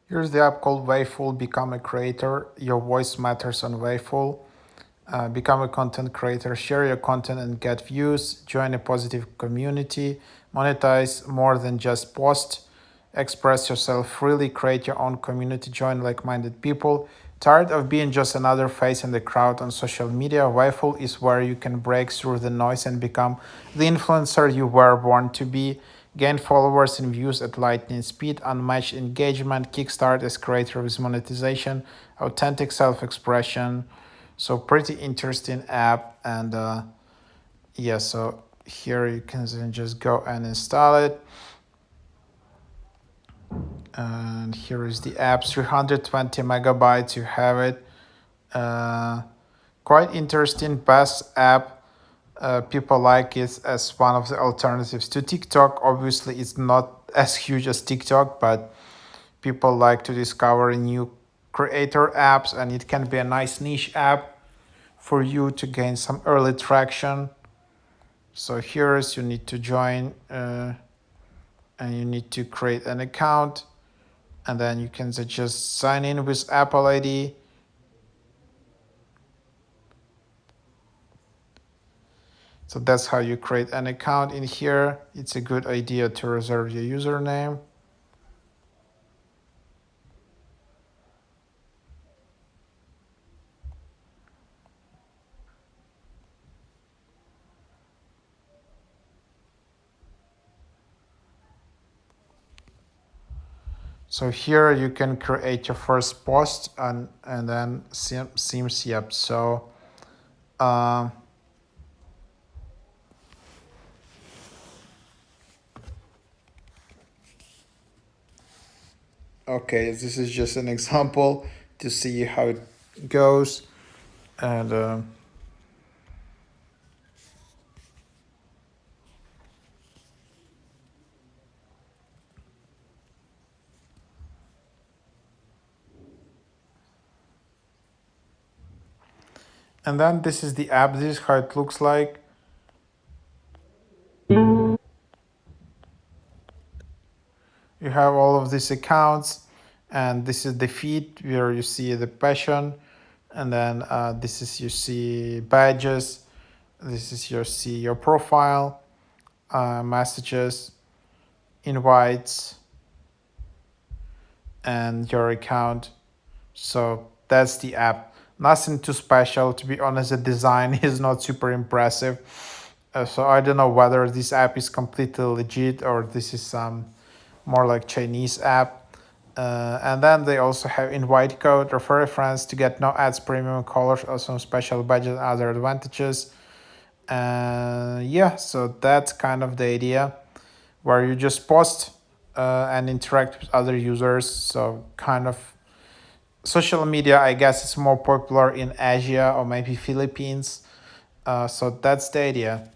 Here's the app called WAVEFUL. Become a creator. Your voice matters on WAVEFUL. Become a content creator. Share your content and get views. Join a positive community. Monetize more than just post. Express yourself freely. Create your own community. Join like-minded people. Tired of being just another face in the crowd on social media? WAVEFUL is where you can break through the noise and become the influencer you were born to be. Gain followers and views at lightning speed, unmatched engagement, kickstart as creator with monetization, authentic self-expression. So pretty interesting app. And yeah, so here you can then just go and install it. And here is the app, 320 megabytes. You have it. Quite interesting, best app. People like it as one of the alternatives to TikTok. Obviously, it's not as huge as TikTok, but people like to discover new creator apps, and it can be a nice niche app for you to gain some early traction. So here is you need to join and you need to create an account, and then you can just sign in with Apple ID. So that's how you create an account in here. It's a good idea to reserve your username. So here you can create your first post and then seems yep. So um, okay, this is just an example to see how it goes. And then this is the app. This is how it looks like. You have all of these accounts, and this is the feed where you see the passion, and then this is you see badges. This is your see your profile, messages, invites, and your account. So that's the app. Nothing too special, to be honest. The design is not super impressive. So I don't know whether this app is completely legit or this is some more like Chinese app. And then they also have invite code, refer a friends to get no ads, premium colors, also special budget, and other advantages. Yeah, so that's kind of the idea where you just post and interact with other users. So kind of social media, I guess, is more popular in Asia or maybe Philippines. So that's the idea.